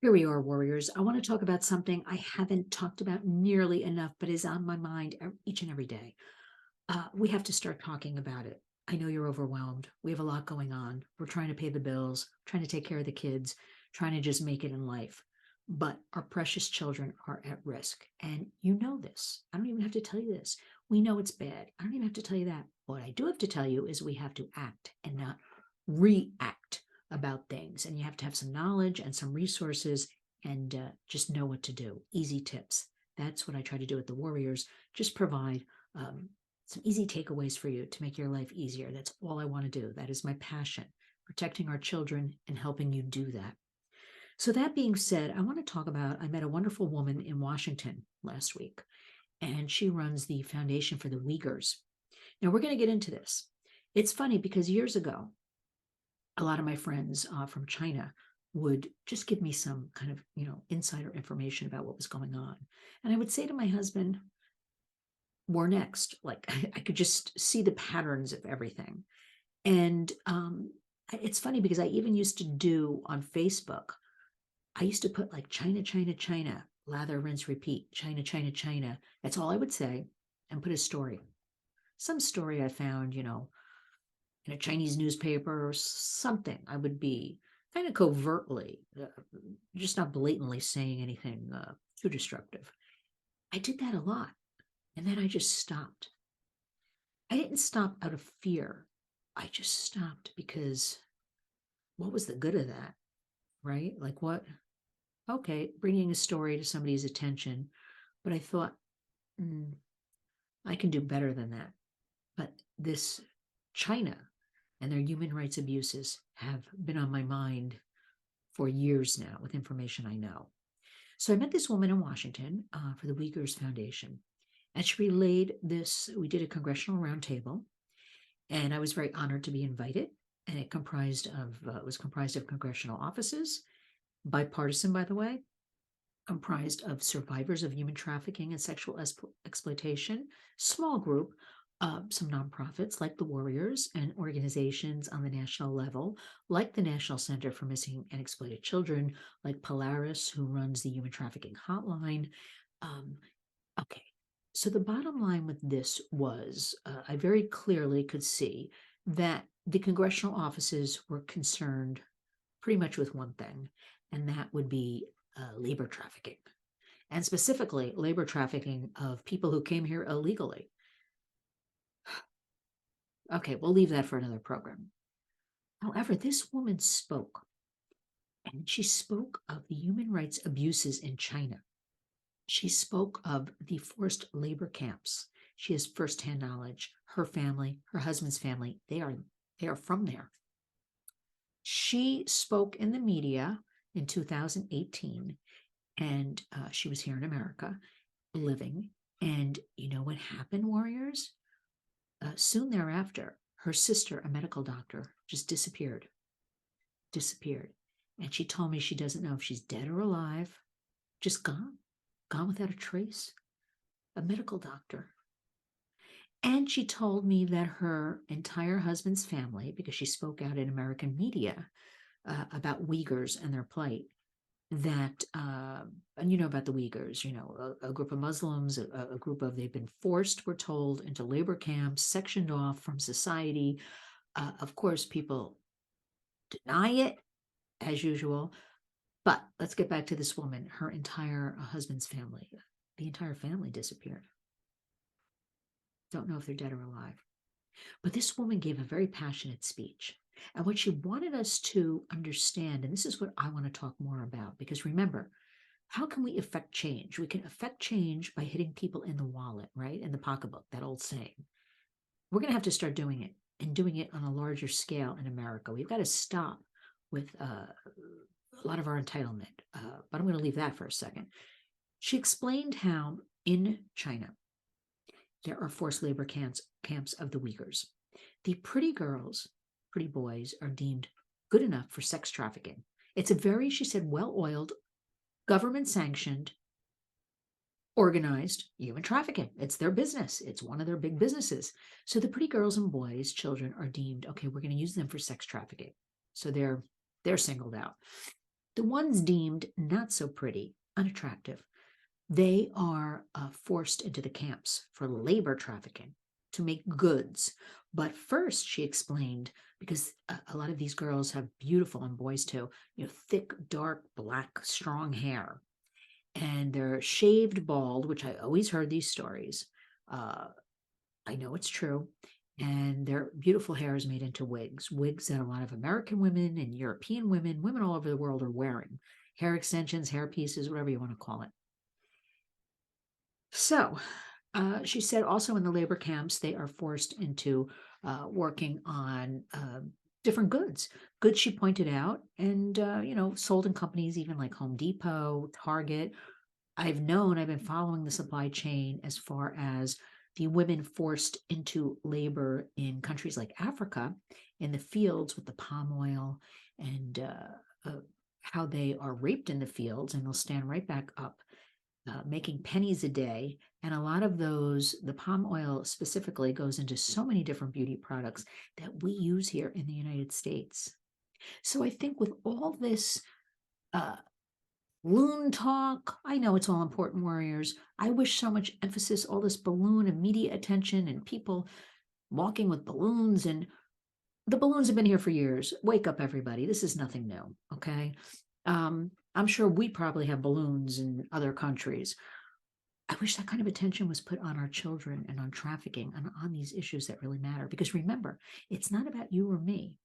Here we are, warriors. I want to talk about something I haven't talked about nearly enough, but is on my mind each and every day. We have to start talking about it. I know you're overwhelmed. We have a lot going on. We're trying to pay the bills, trying to take care of the kids, trying to just make it in life. But our precious children are at risk. And you know this. I don't even have to tell you this. We know it's bad. I don't even have to tell you that. What I do have to tell you is we have to act and not react about things. And you have to have some knowledge and some resources and just know what to do. Easy tips. That's what I try to do with the Warriors. Just provide some easy takeaways for you to make your life easier. That's all I want to do. That is my passion, protecting our children and helping you do that. So, that being said, I want to talk about I met a wonderful woman in Washington last week, and she runs the Foundation for the Uyghurs. Now, we're going to get into this. It's funny because years ago, a lot of my friends from China would just give me some kind of, insider information about what was going on. And I would say to my husband, we're next. Like I could just see the patterns of everything. And it's funny because I even used to do on Facebook, I used to put like China, China, China, lather, rinse, repeat, China, China, China. That's all I would say and put a story. Some story I found, in a Chinese newspaper or something. I would be kind of covertly, just not blatantly saying anything too destructive. I did that a lot. And then I just stopped. I didn't stop out of fear. I just stopped because what was the good of that? Right? Like what? Okay, bringing a story to somebody's attention. But I thought, mm, I can do better than that. But this China and their human rights abuses have been on my mind for years now with information I know. So I met this woman in Washington for the Uyghurs Foundation, and she relayed this. We did a congressional roundtable, and I was very honored to be invited. And it was comprised of congressional offices, bipartisan, by the way, comprised of survivors of human trafficking and sexual exploitation, small group, some nonprofits like the Warriors and organizations on the national level, like the National Center for Missing and Exploited Children, like Polaris, who runs the human trafficking hotline. Um, okay, so the bottom line with this was I very clearly could see that the congressional offices were concerned pretty much with one thing, and that would be labor trafficking, and specifically labor trafficking of people who came here illegally. Okay, we'll leave that for another program. However, this woman spoke, and she spoke of the human rights abuses in China. She spoke of the forced labor camps. She has firsthand knowledge. Her family, her husband's family, they are from there. She spoke in the media in 2018, and she was here in America living. And you know what happened, warriors? Soon thereafter, her sister, a medical doctor, just disappeared. And she told me she doesn't know if she's dead or alive, just gone without a trace. A medical doctor. And she told me that her entire husband's family, because she spoke out in American media about Uyghurs and their plight, that, and you know about the Uyghurs, a group of Muslims, a group of, they've been forced, we're told, into labor camps, sectioned off from society. Of course, people deny it as usual. But let's get back to this woman. Her entire husband's family, the entire family disappeared. Don't know if they're dead or alive. But this woman gave a very passionate speech. And what she wanted us to understand, and this is what I want to talk more about, because remember, how can we affect change? We can affect change by hitting people in the wallet, right? In the pocketbook, that old saying. We're going to have to start doing it and doing it on a larger scale in America. We've got to stop with a lot of our entitlement. But I'm going to leave that for a second. She explained how in China, there are forced labor camps of the Uyghurs. The pretty girls, pretty boys are deemed good enough for sex trafficking. It's a very, she said, well-oiled, government-sanctioned, organized human trafficking. It's their business. It's one of their big businesses. So the pretty girls and boys, children, are deemed, okay, we're going to use them for sex trafficking. So they're singled out. The ones deemed not so pretty, unattractive, they are forced into the camps for labor trafficking to make goods. But first, she explained, because a lot of these girls have beautiful, and boys too, thick, dark, black, strong hair, and they're shaved bald, which I always heard these stories. Uh, I know it's true. And their beautiful hair is made into wigs that a lot of American women and European women, women all over the world are wearing. Hair extensions, hair pieces, whatever you want to call it. So she said also in the labor camps, they are forced into working on different goods she pointed out, and, sold in companies even like Home Depot, Target. I've been following the supply chain as far as the women forced into labor in countries like Africa in the fields with the palm oil, and how they are raped in the fields and they'll stand right back up, making pennies a day. And a lot of those, the palm oil specifically, goes into so many different beauty products that we use here in the United States. So I think with all this uh, loon talk, I know it's all important, warriors. I wish so much emphasis, all this balloon and media attention and people walking with balloons. And the balloons have been here for years. Wake up, everybody. This is nothing new. Okay. I'm sure we probably have balloons in other countries. I wish that kind of attention was put on our children and on trafficking and on these issues that really matter. Because remember, it's not about you or me.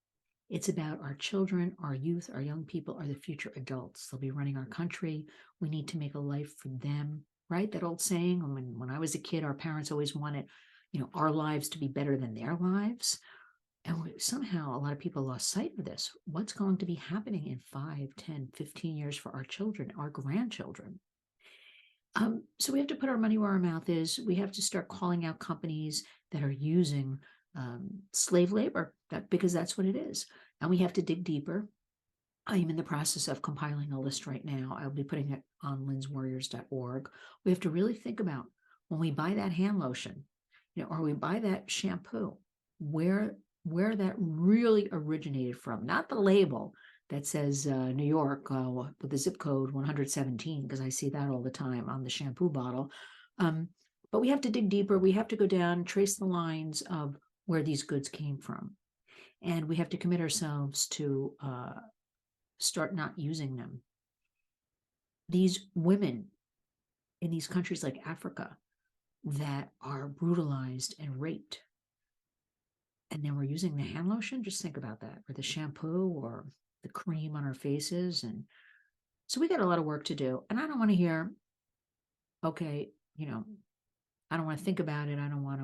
It's about our children, our youth, our young people are the future adults. They'll be running our country. We need to make a life for them, right? That old saying, when I was a kid, our parents always wanted, our lives to be better than their lives. And somehow a lot of people lost sight of this. What's going to be happening in 5, 10, 15 years for our children, our grandchildren? So we have to put our money where our mouth is. We have to start calling out companies that are using slave labor, because that's what it is. And we have to dig deeper. I am in the process of compiling a list right now. I'll be putting it on lynswarriors.org. We have to really think about, when we buy that hand lotion, or we buy that shampoo, where that really originated from, not the label that says New York with the zip code 117, because I see that all the time on the shampoo bottle. But we have to dig deeper. We have to go down, trace the lines of where these goods came from. And we have to commit ourselves to start not using them. These women in these countries like Africa that are brutalized and raped, and then we're using the hand lotion, just think about that, or the shampoo or the cream on our faces. And so we got a lot of work to do. And I don't want to hear, okay, I don't want to think about it.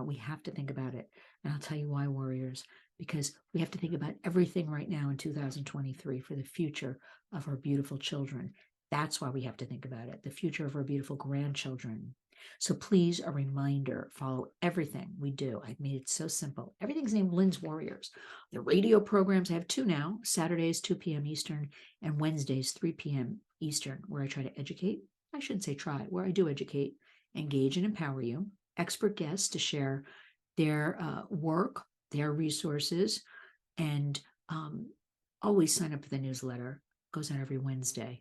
We have to think about it. And I'll tell you why, warriors, because we have to think about everything right now in 2023 for the future of our beautiful children. That's why we have to think about it, the future of our beautiful grandchildren. So please, a reminder, follow everything we do. I've made it so simple. Everything's named Lynn's Warriors. The radio programs, I have 2 now, Saturdays, 2 p.m. Eastern, and Wednesdays, 3 p.m. Eastern, where I try to educate. I shouldn't say try, where I do educate, engage, and empower you. Expert guests to share their work, their resources, and always sign up for the newsletter. It goes out every Wednesday.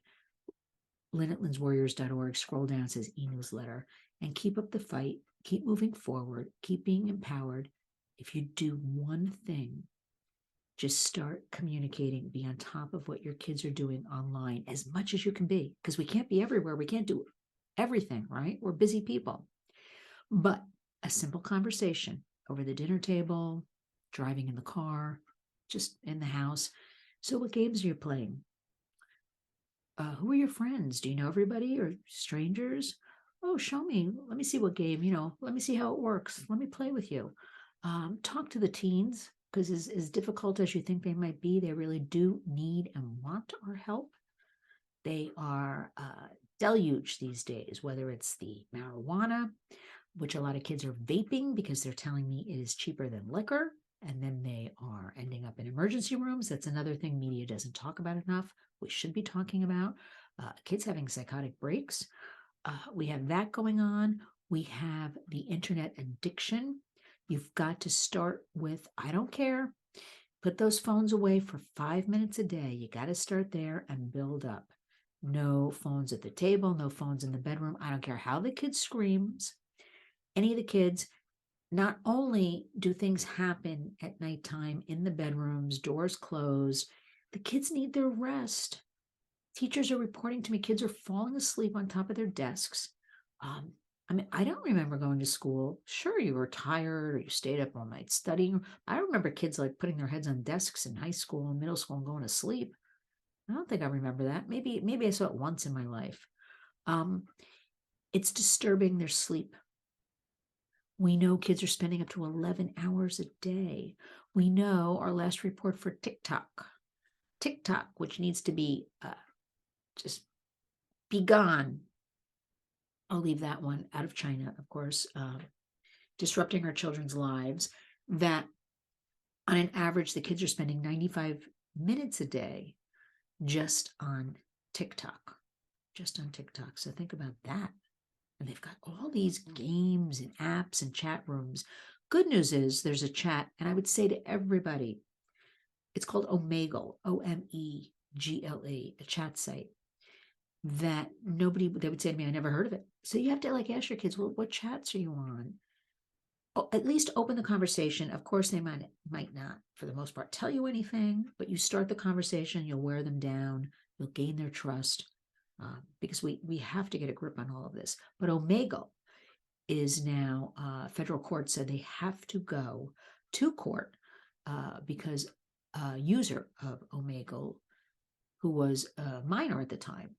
Lynn at lynswarriors.org. Scroll down, it says e-newsletter. And keep up the fight. Keep moving forward. Keep being empowered. If you do one thing, just start communicating. Be on top of what your kids are doing online as much as you can be, because we can't be everywhere. We can't do everything, right? We're busy people. But a simple conversation over the dinner table, driving in the car, just in the house. So what games are you playing? Who are your friends? Do you know everybody or strangers? Oh, show me. Let me see what game, let me see how it works. Let me play with you. Talk to the teens, because as difficult as you think they might be, they really do need and want our help. They are deluged these days, whether it's the marijuana, which a lot of kids are vaping because they're telling me it is cheaper than liquor. And then they are ending up in emergency rooms. That's another thing media doesn't talk about enough. We should be talking about kids having psychotic breaks. We have that going on. We have the internet addiction. You've got to start with, I don't care. Put those phones away for 5 minutes a day. You got to start there and build up. No phones at the table, no phones in the bedroom. I don't care how the kid screams, any of the kids. Not only do things happen at nighttime in the bedrooms, doors closed, the kids need their rest. Teachers are reporting to me kids are falling asleep on top of their desks. I mean, I don't remember going to school. Sure, you were tired or you stayed up all night studying. I remember kids like putting their heads on desks in high school and middle school and going to sleep. I don't think I remember that. Maybe I saw it once in my life. Um, it's disturbing their sleep. We know kids are spending up to 11 hours a day. We know our last report for TikTok, which needs to be just be gone. I'll leave that one out of China, of course, disrupting our children's lives, that on an average, the kids are spending 95 minutes a day just on TikTok, So think about that. And they've got all these games and apps and chat rooms. Good news is there's a chat, and I would say to everybody, it's called Omegle, Omegle, a chat site that they would say to me, I never heard of it. So you have to like ask your kids, well, what chats are you on? At least open the conversation. Of course, they might not, for the most part, tell you anything, but you start the conversation, you'll wear them down, you'll gain their trust, because we have to get a grip on all of this. But Omegle is now, federal court said they have to go to court because a user of Omegle, who was a minor at the time,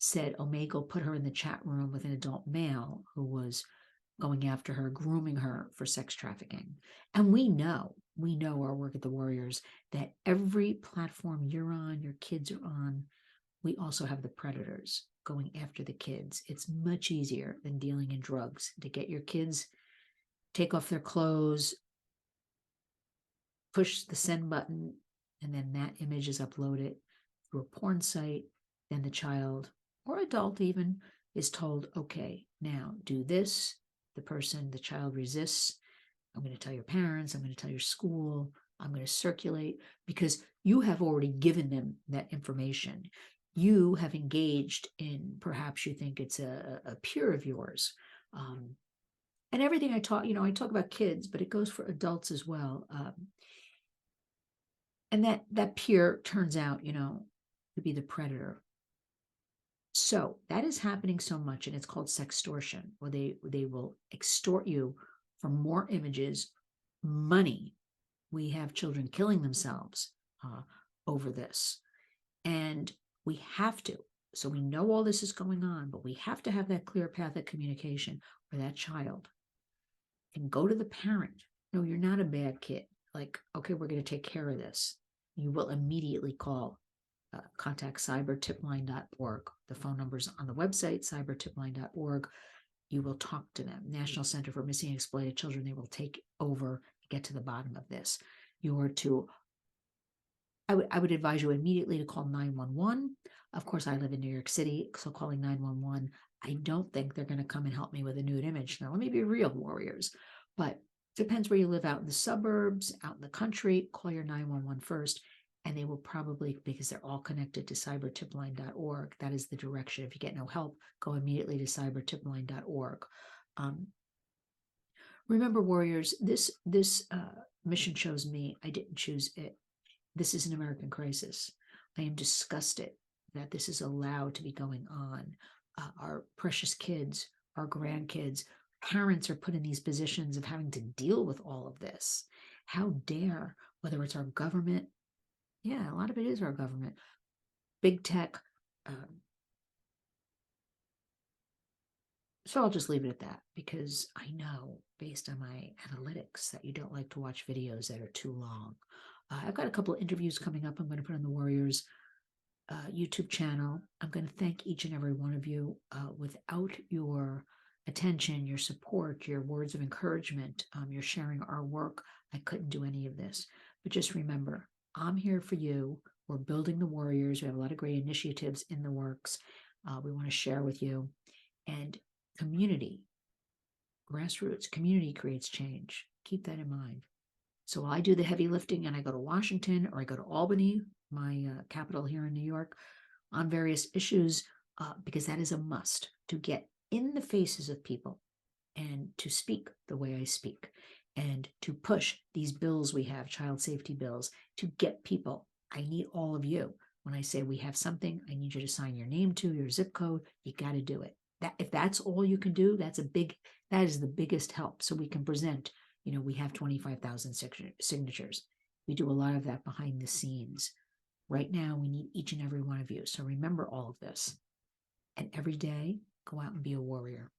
said Omegle put her in the chat room with an adult male who was going after her, grooming her for sex trafficking. And we know our work at the Warriors, that every platform you're on, your kids are on, we also have the predators going after the kids. It's much easier than dealing in drugs to get your kids, take off their clothes, push the send button, and then that image is uploaded through a porn site. Then the child or adult even is told, okay, now do this. The child resists. I'm going to tell your parents, I'm going to tell your school, I'm going to circulate, because you have already given them that information. You have engaged in, perhaps you think it's a peer of yours. And everything I talk about kids, but it goes for adults as well. And that peer turns out, to be the predator. So that is happening so much, and it's called sextortion, where they will extort you for more images, money. We have children killing themselves over this, and we have to. So we know all this is going on, but we have to have that clear path of communication where that child can go to the parent. No, you're not a bad kid. Like, okay, we're going to take care of this. You will immediately contact cybertipline.org. The phone number's on the website, cybertipline.org. You will talk to them. National Center for Missing and Exploited Children, they will take over and get to the bottom of this. I would advise you immediately to call 911. Of course, I live in New York City, so calling 911, I don't think they're going to come and help me with a nude image. Now, let me be real, Warriors, but depends where you live, out in the suburbs, out in the country, call your 911 first. And they will probably, because they're all connected to cybertipline.org, that is the direction. If you get no help, go immediately to cybertipline.org. Remember, Warriors, this mission shows me I didn't choose it. This is an American crisis. I am disgusted that this is allowed to be going on. Our precious kids, our grandkids, parents are put in these positions of having to deal with all of this. How dare, whether it's our government, yeah, a lot of it is our government, big tech. So I'll just leave it at that, because I know, based on my analytics, that you don't like to watch videos that are too long. I've got a couple of interviews coming up I'm going to put on the Warriors YouTube channel. I'm going to thank each and every one of you. Without your attention, your support, your words of encouragement, your sharing our work, I couldn't do any of this. But just remember, I'm here for you. We're building the Warriors. We have a lot of great initiatives in the works. We want to share with you. And community, grassroots, community creates change. Keep that in mind. So I do the heavy lifting and I go to Washington or I go to Albany, my capital here in New York, on various issues, because that is a must to get in the faces of people and to speak the way I speak and to push these bills we have, child safety bills, to get people. I need all of you. When I say we have something, I need you to sign your name to your zip code. You got to do it. That if that's all you can do, that is the biggest help. So we can present, we have 25,000 signatures. We do a lot of that behind the scenes. Right now, we need each and every one of you. So remember all of this. And every day, go out and be a warrior.